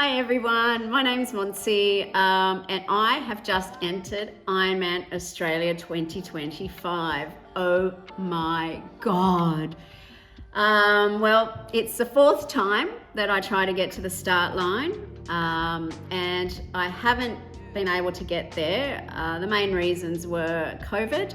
Hi everyone, my name's Monsi and I have just entered Ironman Australia 2025. Oh my God. Well, it's the fourth time that I try to get to the start line and I haven't been able to get there. The main reasons were COVID,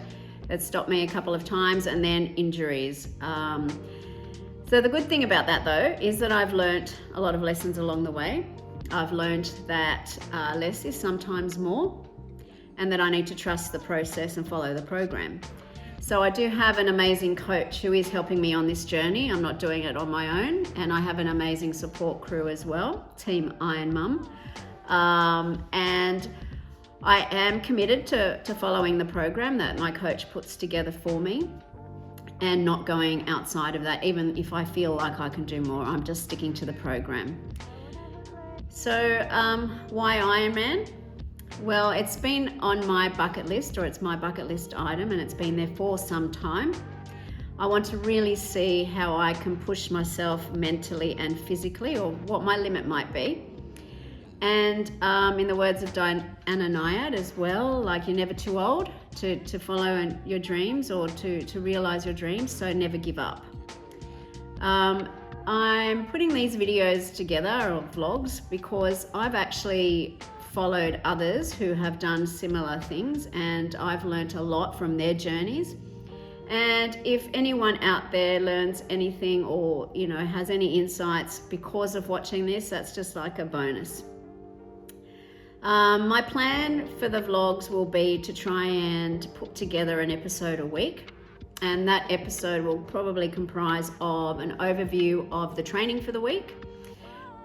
that stopped me a couple of times, and then injuries. So the good thing about that though is that I've learnt a lot of lessons along the way. I've learnt that less is sometimes more, and that I need to trust the process and follow the program. So I do have an amazing coach who is helping me on this journey. I'm not doing it on my own, and I have an amazing support crew as well, Team Iron Mum. And I am committed to following the program that my coach puts together for me, and not going outside of that. Even if I feel like I can do more, I'm just sticking to the program. So why Ironman? Well, it's been on my bucket list, or it's my bucket list item, and it's been there for some time. I want to really see how I can push myself mentally and physically, or what my limit might be. And in the words of Anna Nyad as well, like, you're never too old to follow your dreams, or to realize your dreams, so never give up. I'm putting these videos together, or vlogs, because I've actually followed others who have done similar things, and I've learnt a lot from their journeys. And if anyone out there learns anything, or has any insights because of watching this, that's just like a bonus. My plan for the vlogs will be to try and put together an episode a week, and that episode will probably comprise of an overview of the training for the week,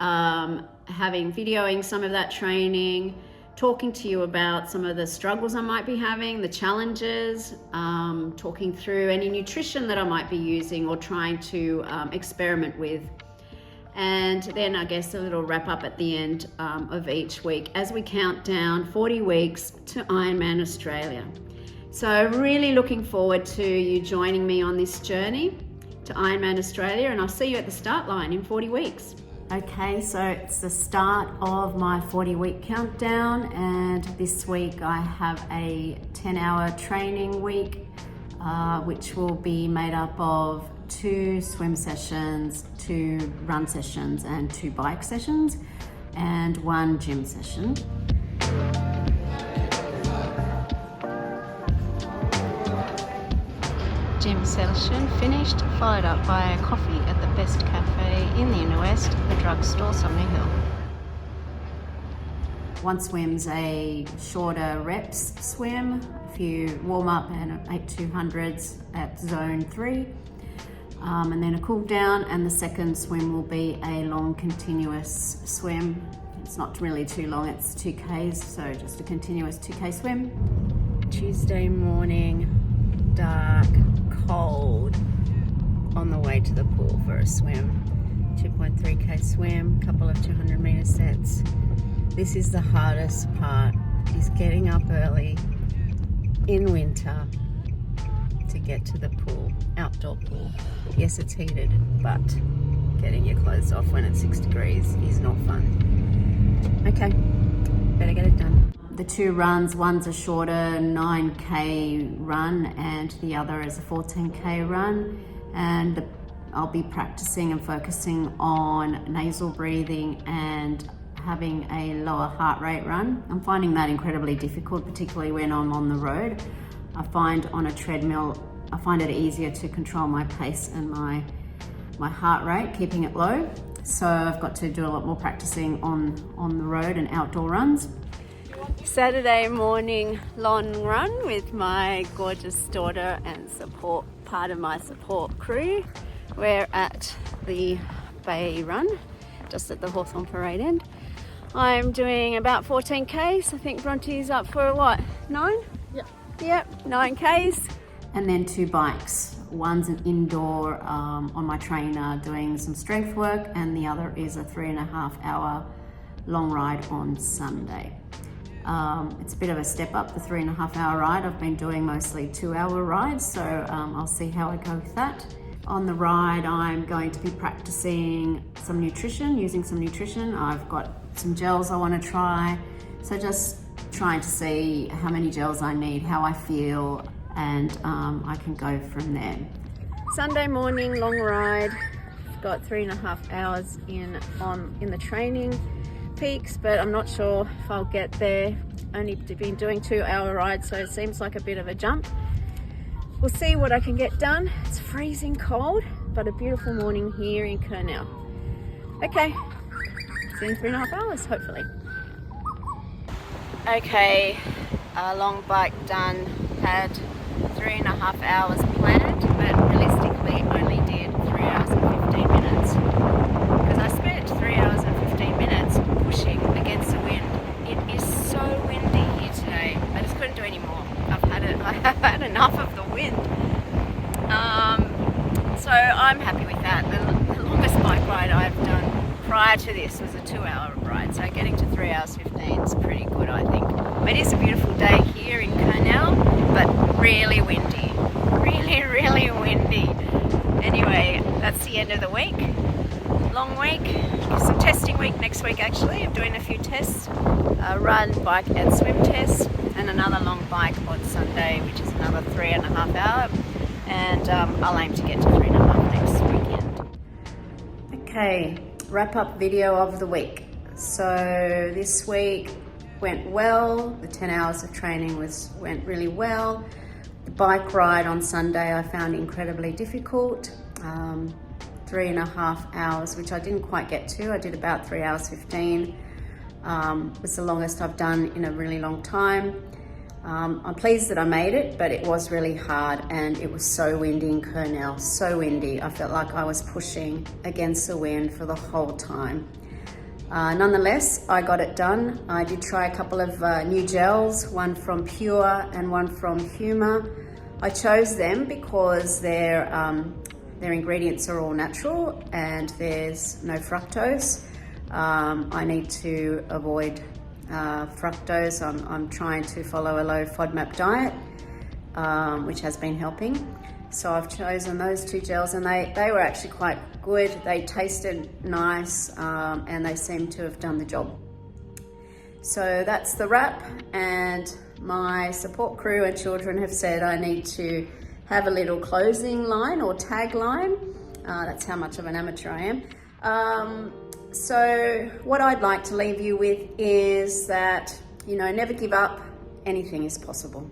videoing some of that training, talking to you about some of the struggles I might be having, the challenges, talking through any nutrition that I might be using or trying to experiment with. And then I guess a little wrap up at the end of each week as we count down 40 weeks to Ironman Australia. So really looking forward to you joining me on this journey to Ironman Australia, and I'll see you at the start line in 40 weeks. Okay, so it's the start of my 40-week countdown, and this week I have a 10-hour training week, which will be made up of 2 swim sessions, 2 run sessions, and 2 bike sessions, and 1 gym session. Gym session finished, followed up by a coffee at the best cafe in the inner west, the drugstore Sumner Hill. One swim's a shorter reps swim, a few warm up and 8-200s at zone 3. And then a cool down, and the second swim will be a long continuous swim. It's not really too long, it's 2Ks, so just a continuous 2K swim. Tuesday morning, dark, cold, on the way to the pool for a swim. 2.3K swim, couple of 200 meter sets. This is the hardest part, is getting up early in winter to get to the pool, outdoor pool. Yes, it's heated, but getting your clothes off when it's 6 degrees is not fun. Okay, better get it done. The 2 runs, one's a shorter 9K run and the other is a 14K run, and I'll be practicing and focusing on nasal breathing and having a lower heart rate run. I'm finding that incredibly difficult, particularly when I'm on the road. I find on a treadmill, I find it easier to control my pace and my heart rate, keeping it low. So I've got to do a lot more practicing on the road and outdoor runs. Saturday morning long run with my gorgeous daughter and part of my support crew. We're at the Bay Run, just at the Hawthorn Parade end. I'm doing about 14Ks. I think Bronte's up for what, 9? Yep, 9Ks. And then 2 bikes. One's an indoor on my trainer doing some strength work, and the other is a 3.5 hour long ride on Sunday. It's a bit of a step up, the 3.5 hour ride. I've been doing mostly 2-hour rides, so I'll see how I go with that. On the ride, I'm going to be practicing some nutrition, using some nutrition. I've got some gels I want to try. So just trying to see how many gels I need, how I feel, and I can go from there. Sunday morning, long ride. Got 3.5 hours in the training peaks, but I'm not sure if I'll get there. Only been doing 2-hour rides, so it seems like a bit of a jump. We'll see what I can get done. It's freezing cold, but a beautiful morning here in Kurnell. Okay, see you in 3.5 hours, hopefully. Okay, a long bike done. Had 3.5 hours planned, but realistically only did 3 hours and 15 minutes. Because I spent 3 hours and 15 minutes pushing against the wind. It is so windy here today. I just couldn't do any more. I have had enough of the wind. So I'm happy with that. The longest bike ride I've done prior to this was a 2-hour ride. So getting to 3 hours 15 is pretty good, I think. It is a beautiful day here in Kurnell, but really windy. Really windy. Anyway, that's the end of the week. Long week. Some testing week next week actually. I'm doing a few tests. Run, bike and swim tests, and another long bike on Sunday, which is another 3.5 hour. And I'll aim to get to 3.5 next weekend. Okay, wrap up video of the week. So this week went well. The 10 hours of training went really well. The bike ride on Sunday I found incredibly difficult. 3.5 hours, which I didn't quite get to. I did about 3 hours 15. Was the longest I've done in a really long time. I'm pleased that I made it, but it was really hard and it was so windy in Kurnell, so windy. I felt like I was pushing against the wind for the whole time. Nonetheless, I got it done. I did try a couple of new gels, one from Pure and one from Humour. I chose them because their ingredients are all natural and there's no fructose. I need to avoid fructose. I'm trying to follow a low FODMAP diet, which has been helping. So I've chosen those two gels and they were actually quite good. They tasted nice and they seem to have done the job. So that's the wrap, and my support crew and children have said I need to have a little closing line or tagline. That's how much of an amateur I am. So what I'd like to leave you with is that, never give up. Anything is possible.